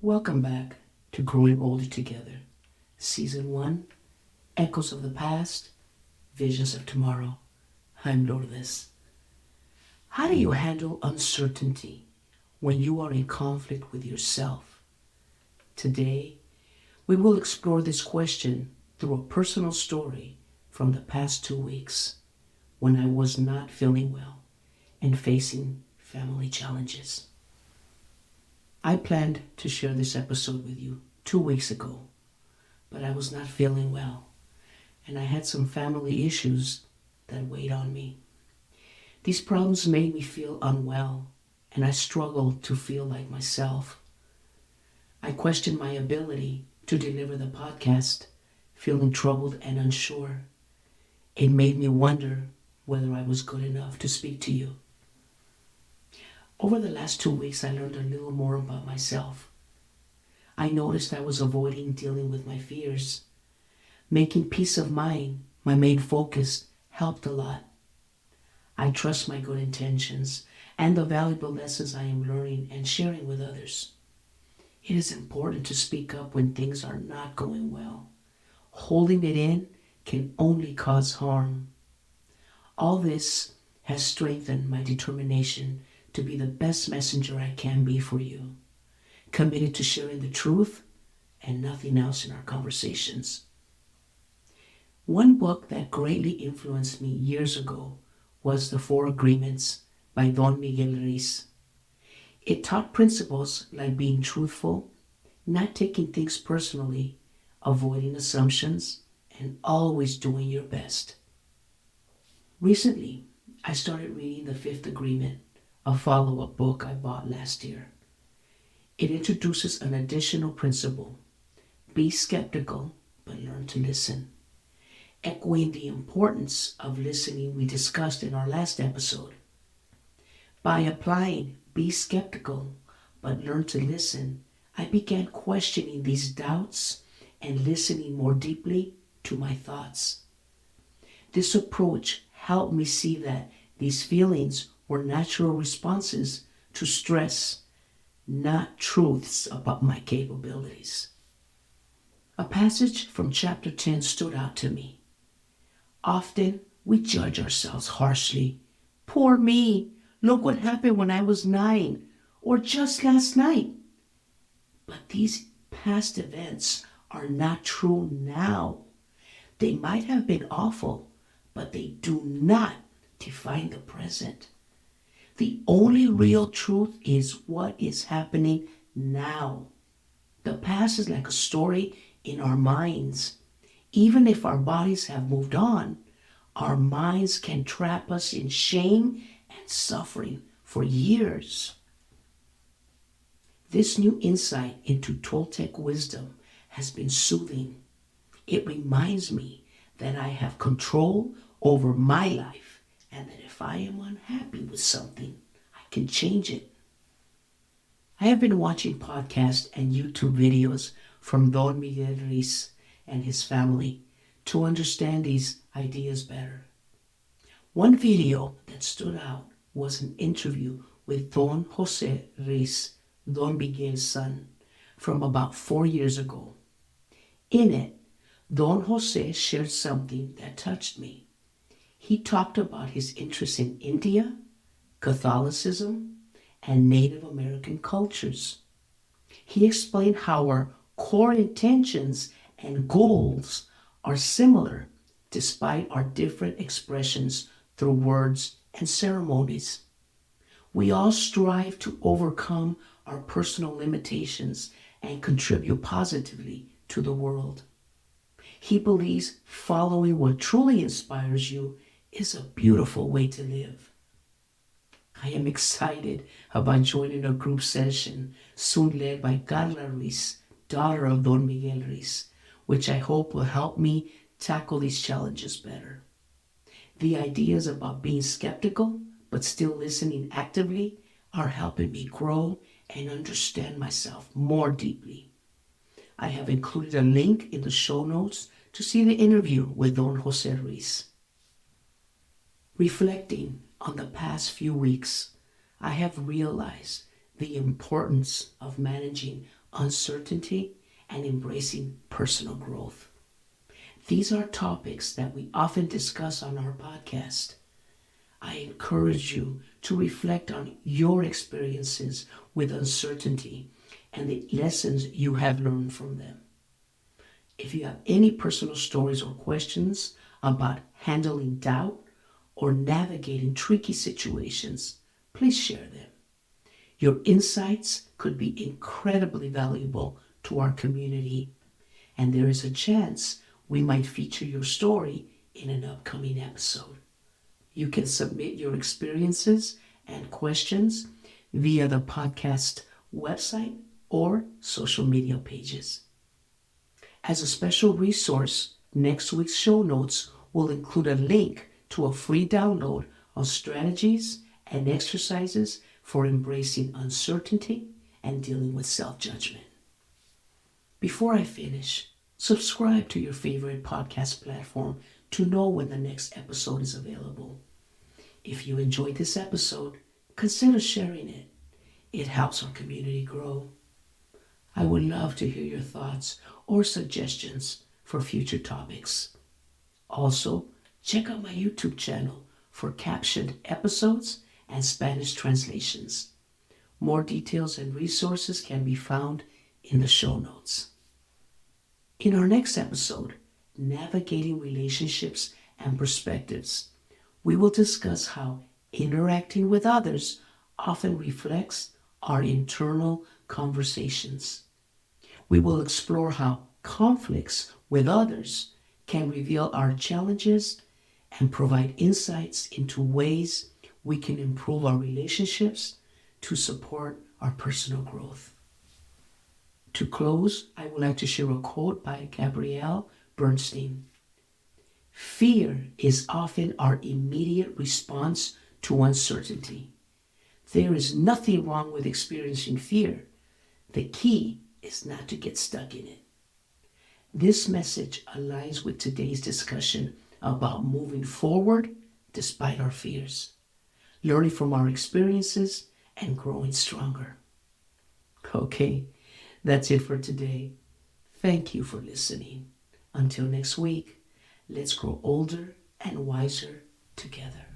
Welcome back to Growing Older Together, Season 1, Echoes of the Past, Visions of Tomorrow. I'm Lourdes. How do you handle uncertainty when you are in conflict with yourself? Today, we will explore this question through a personal story from the past 2 weeks when I was not feeling well and facing family challenges. I planned to share this episode with you 2 weeks ago, but I was not feeling well, and I had some family issues that weighed on me. These problems made me feel unwell, and I struggled to feel like myself. I questioned my ability to deliver the podcast, feeling troubled and unsure. It made me wonder whether I was good enough to speak to you. Over the last 2 weeks, I learned a little more about myself. I noticed I was avoiding dealing with my fears. Making peace of mind my main focus helped a lot. I trust my good intentions and the valuable lessons I am learning and sharing with others. It is important to speak up when things are not going well. Holding it in can only cause harm. All this has strengthened my determination to be the best messenger I can be for you, committed to sharing the truth and nothing else in our conversations. One book that greatly influenced me years ago was The Four Agreements by Don Miguel Ruiz. It taught principles like being truthful, not taking things personally, avoiding assumptions, and always doing your best. Recently, I started reading The Fifth Agreement, a follow-up book I bought last year. It introduces an additional principle: be skeptical, but learn to listen, echoing the importance of listening we discussed in our last episode. By applying be skeptical, but learn to listen, I began questioning these doubts and listening more deeply to my thoughts. This approach helped me see that these feelings were natural responses to stress, not truths about my capabilities. A passage from chapter 10 stood out to me. Often we judge ourselves harshly. Poor me, look what happened when I was 9, or just last night. But these past events are not true now. They might have been awful, but they do not define the present. The only real truth is what is happening now. The past is like a story in our minds. Even if our bodies have moved on, our minds can trap us in shame and suffering for years. This new insight into Toltec wisdom has been soothing. It reminds me that I have control over my life and that if I am unhappy with something, I can change it. I have been watching podcasts and YouTube videos from Don Miguel Ruiz and his family to understand these ideas better. One video that stood out was an interview with Don Jose Ruiz, Don Miguel's son, from about 4 years ago. In it, Don Jose shared something that touched me. He talked about his interest in India, Catholicism, and Native American cultures. He explained how our core intentions and goals are similar despite our different expressions through words and ceremonies. We all strive to overcome our personal limitations and contribute positively to the world. He believes following what truly inspires you is a beautiful way to live. I am excited about joining a group session soon led by Carla Ruiz, daughter of Don Miguel Ruiz, which I hope will help me tackle these challenges better. The ideas about being skeptical but still listening actively are helping me grow and understand myself more deeply. I have included a link in the show notes to see the interview with Don Jose Ruiz. Reflecting on the past few weeks, I have realized the importance of managing uncertainty, and embracing personal growth. These are topics that we often discuss on our podcast. I encourage you to reflect on your experiences with uncertainty and the lessons you have learned from them. If you have any personal stories or questions about handling doubt or navigating tricky situations, please share them. Your insights could be incredibly valuable to our community, and there is a chance we might feature your story in an upcoming episode. You can submit your experiences and questions via the podcast website or social media pages. As a special resource, next week's show notes will include a link to a free download on strategies and exercises for embracing uncertainty and dealing with self-judgment. Before I finish, subscribe to your favorite podcast platform to know when the next episode is available. If you enjoyed this episode, consider sharing it. It helps our community grow. I would love to hear your thoughts or suggestions for future topics. Also, check out my YouTube channel for captioned episodes and Spanish translations. More details and resources can be found in the show notes. In our next episode, Navigating Relationships and Perspectives, we will discuss how interacting with others often reflects our internal conversations. We will explore how conflicts with others can reveal our challenges and provide insights into ways we can improve our relationships to support our personal growth. To close, I would like to share a quote by Gabrielle Bernstein. Fear is often our immediate response to uncertainty. There is nothing wrong with experiencing fear. The key is not to get stuck in it. This message aligns with today's discussion about moving forward despite our fears, learning from our experiences, and growing stronger. Okay, that's it for today. Thank you for listening. Until next week, let's grow older and wiser together.